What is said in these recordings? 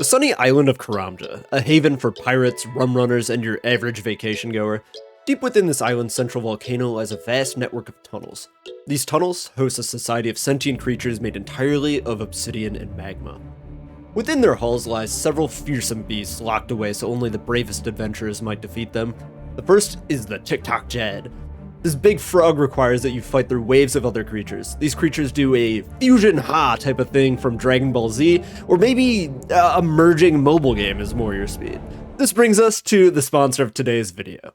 The sunny island of Karamja, a haven for pirates, rum runners, and your average vacation goer. Deep within this island's central volcano lies a vast network of tunnels. These tunnels host a society of sentient creatures made entirely of obsidian and magma. Within their halls lies several fearsome beasts locked away so only the bravest adventurers might defeat them. The first is the Tic-Toc Jad. This big frog requires that you fight through waves of other creatures. These creatures do a fusion ha type of thing from Dragon Ball Z, or maybe a merging mobile game is more your speed. This brings us to the sponsor of today's video.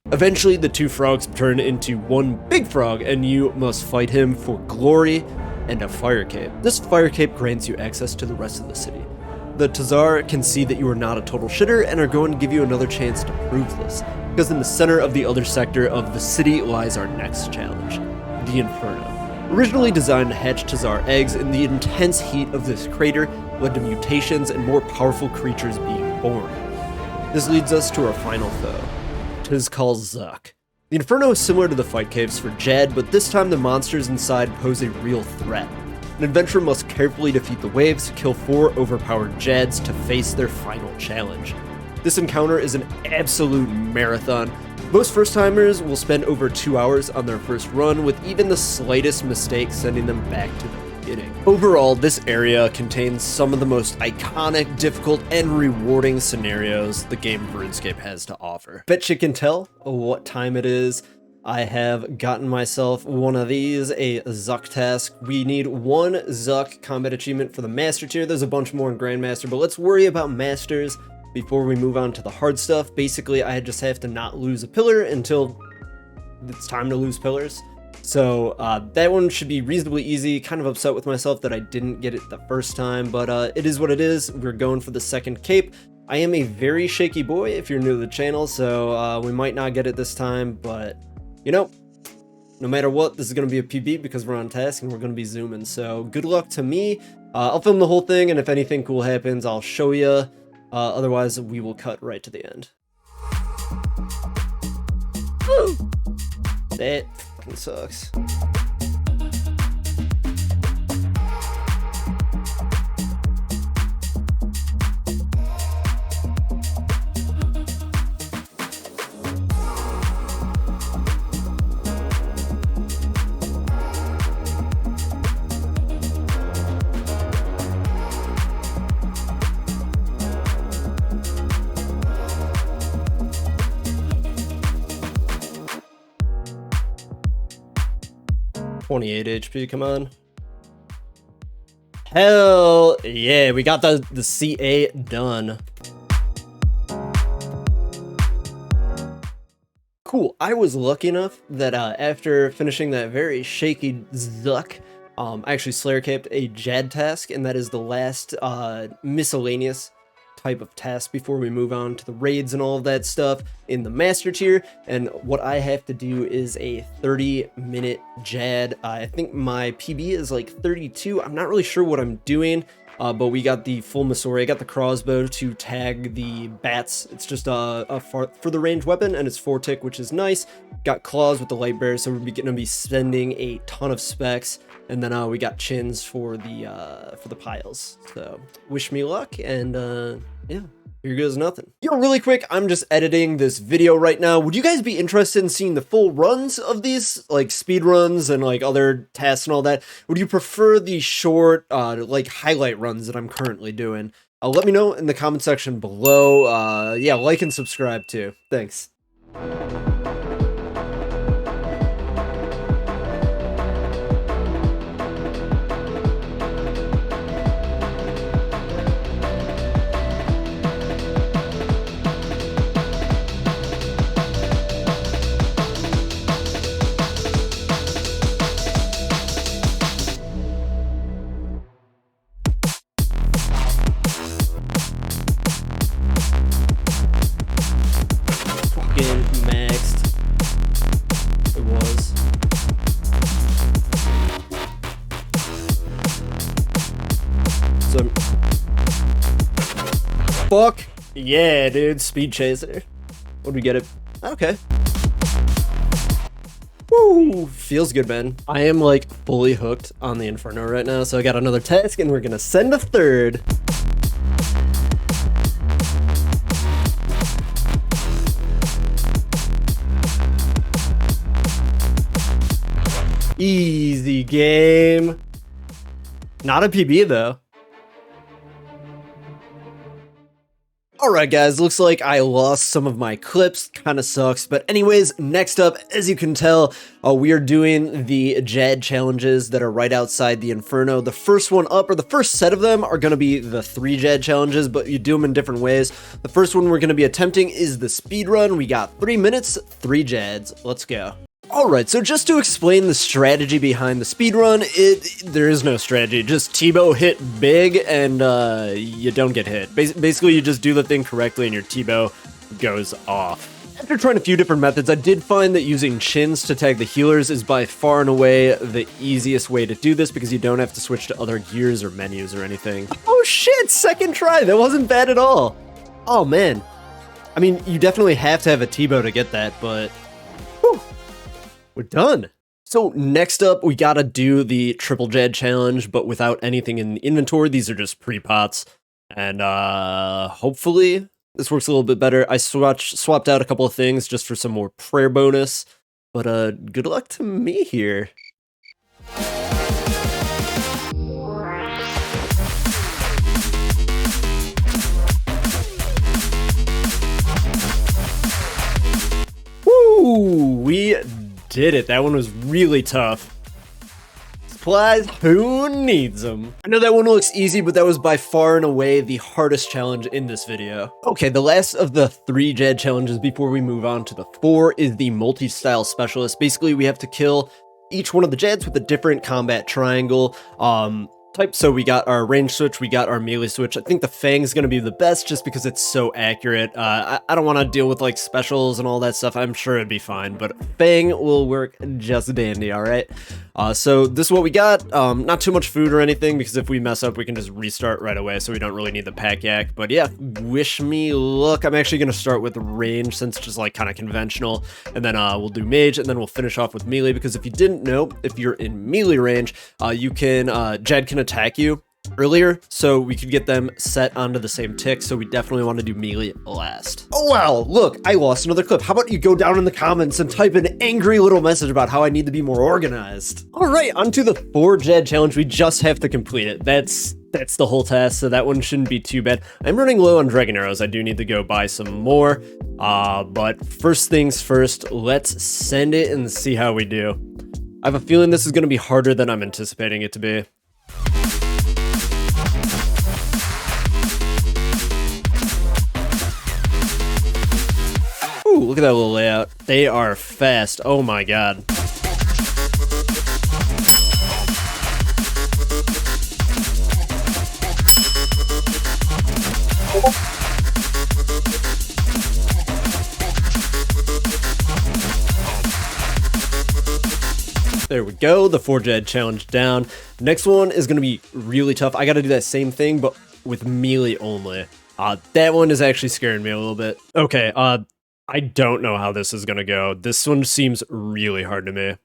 Eventually, the two frogs turn into one big frog, and you must fight him for glory and a fire cape. This fire cape grants you access to the rest of the city. The Tazar can see that you are not a total shitter and are going to give you another chance to prove this, because in the center of the other sector of the city lies our next challenge, the Inferno. Originally designed to hatch Tazar eggs, in the intense heat of this crater led to mutations and more powerful creatures being born. This leads us to our final foe. Tis called Zuck. The Inferno is similar to the fight caves for Jad, but this time the monsters inside pose a real threat. An adventurer must carefully defeat the waves, kill 4 overpowered Jads to face their final challenge. This encounter is an absolute marathon. Most first-timers will spend over 2 hours on their first run, with even the slightest mistake sending them back to the beginning. Overall, this area contains some of the most iconic, difficult, and rewarding scenarios the game of Runescape has to offer. Bet you can tell what time it is. I have gotten myself one of these, a Zuck task. We need 1 Zuck combat achievement for the Master tier. There's a bunch more in Grandmaster, but let's worry about Masters before we move on to the hard stuff. Basically, I just have to not lose a pillar until it's time to lose pillars. So that one should be reasonably easy. Kind of upset with myself that I didn't get it the first time, but it is what it is. We're going for the second cape. I am a very shaky boy if you're new to the channel, so we might not get it this time, but you know, no matter what, this is going to be a PB because we're on task and we're going to be zooming. So good luck to me. I'll film the whole thing, and if anything cool happens, I'll show you. Otherwise, we will cut right to the end. Woo! That fucking sucks. $28 HP, come on. Hell yeah, we got the CA done. Cool, I was lucky enough that after finishing that very shaky Zuck, I actually Slayer caped a Jad task, and that is the last miscellaneous type of task before we move on to the raids and all of that stuff in the Master tier. And what I have to do is a 30-minute Jad. I think my PB is like 32. I'm not really sure what I'm doing, but we got the full Masori. I got the crossbow to tag the bats. It's just a further range weapon, and it's 4-tick, which is nice. Got claws with the light bearer, so we're going to be spending a ton of specs. And then we got chins for the piles. So wish me luck, and yeah, here goes nothing. Yo, really quick, I'm just editing this video right now. Would you guys be interested in seeing the full runs of these, like speed runs and like other tasks and all that? Would you prefer the short, like highlight runs that I'm currently doing? Let me know in the comment section below. Yeah, like and subscribe too. Thanks. Maxed. It was. So, fuck yeah, dude. Speed chaser. What do we get it? Okay. Woo! Feels good, man. I am like fully hooked on the Inferno right now, so I got another task and we're gonna send a third. Easy game. Not a PB though. Alright guys, looks like I lost some of my clips, kinda sucks, but anyways, next up, as you can tell, we are doing the JAD challenges that are right outside the Inferno. The first one up, or the first set of them, are gonna be the 3 JAD challenges, but you do them in different ways. The first one we're gonna be attempting is the speedrun. We got 3 minutes, 3 JADs, let's go. Alright, so just to explain the strategy behind the speedrun, there is no strategy, just T-bow hit big and you don't get hit. Basically you just do the thing correctly and your T-bow goes off. After trying a few different methods, I did find that using chins to tag the healers is by far and away the easiest way to do this because you don't have to switch to other gears or menus or anything. Oh shit, second try, that wasn't bad at all. Oh man. I mean, you definitely have to have a T-bow to get that, but whew. We're done. So next up, we gotta do the triple JAD challenge, but without anything in the inventory. These are just pre-pots. And hopefully this works a little bit better. I swapped out a couple of things just for some more prayer bonus. But good luck to me here. Woo! We did it. That one was really tough. Supplies, who needs them? I know that one looks easy, but that was by far and away the hardest challenge in this video. Okay, the last of the 3 JAD challenges before we move on to the 4 is the multi-style specialist. Basically, we have to kill each one of the JADs with a different combat triangle type. So we got our range switch, we got our melee switch. I think the Fang's gonna be the best just because it's so accurate. I don't want to deal with like specials and all that stuff. I'm sure it'd be fine, but Fang will work just dandy, all right? So this is what we got. Not too much food or anything because if we mess up, we can just restart right away. So we don't really need the pack yak. But yeah, wish me luck. I'm actually gonna start with range since it's just like kind of conventional, and then we'll do mage, and then we'll finish off with melee because if you didn't know, if you're in melee range, you can JAD can attack you earlier, so we could get them set onto the same tick, so we definitely want to do melee last. Oh wow, look, I lost another clip. How about you go down in the comments and type an angry little message about how I need to be more organized. Alright, onto the 4 JAD challenge. We just have to complete it. That's the whole task, so that one shouldn't be too bad. I'm running low on dragon arrows. I do need to go buy some more, but first things first, let's send it and see how we do. I have a feeling this is going to be harder than I'm anticipating it to be. Ooh, look at that little layout. They are fast. Oh my god. There we go, the 4 JAD challenge down. Next one is gonna be really tough. I gotta do that same thing, but with melee only. That one is actually scaring me a little bit. Okay, I don't know how this is gonna go. This one seems really hard to me.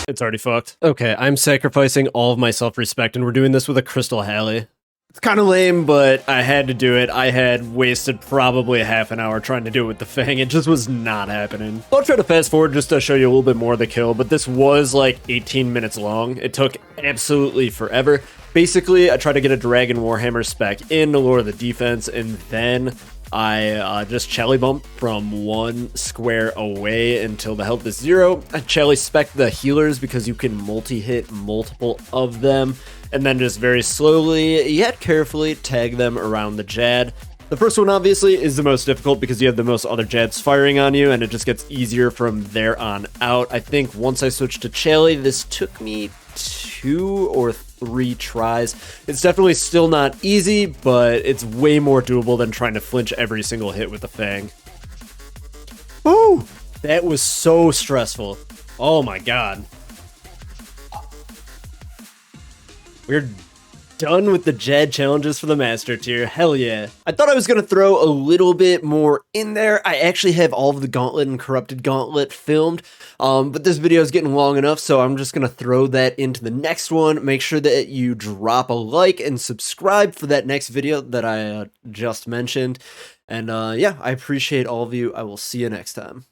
It's already fucked. Okay, I'm sacrificing all of my self-respect, and we're doing this with a crystal Halley. It's kind of lame, but I had to do it. I had wasted probably a half an hour trying to do it with the Fang. It just was not happening. I'll try to fast forward just to show you a little bit more of the kill, but this was like 18 minutes long. It took absolutely forever. Basically, I tried to get a Dragon Warhammer spec in to lower the defense, and then I just Chally bump from 1 square away until the health is 0. I Chally spec the healers because you can multi-hit multiple of them, and then just very slowly yet carefully tag them around the JAD. The first one obviously is the most difficult because you have the most other JADs firing on you, and it just gets easier from there on out. I think once I switched to Chally, this took me 2 or 3 tries. It's definitely still not easy, but it's way more doable than trying to flinch every single hit with the Fang. Woo! That was so stressful. Oh my god. We're Done with the Jad challenges for the Master tier, hell yeah. I thought I was gonna throw a little bit more in there. I actually have all of the Gauntlet and Corrupted Gauntlet filmed, but this video is getting long enough, so I'm just gonna throw that into the next one. Make sure that you drop a like and subscribe for that next video that I just mentioned. And yeah, I appreciate all of you. I will see you next time.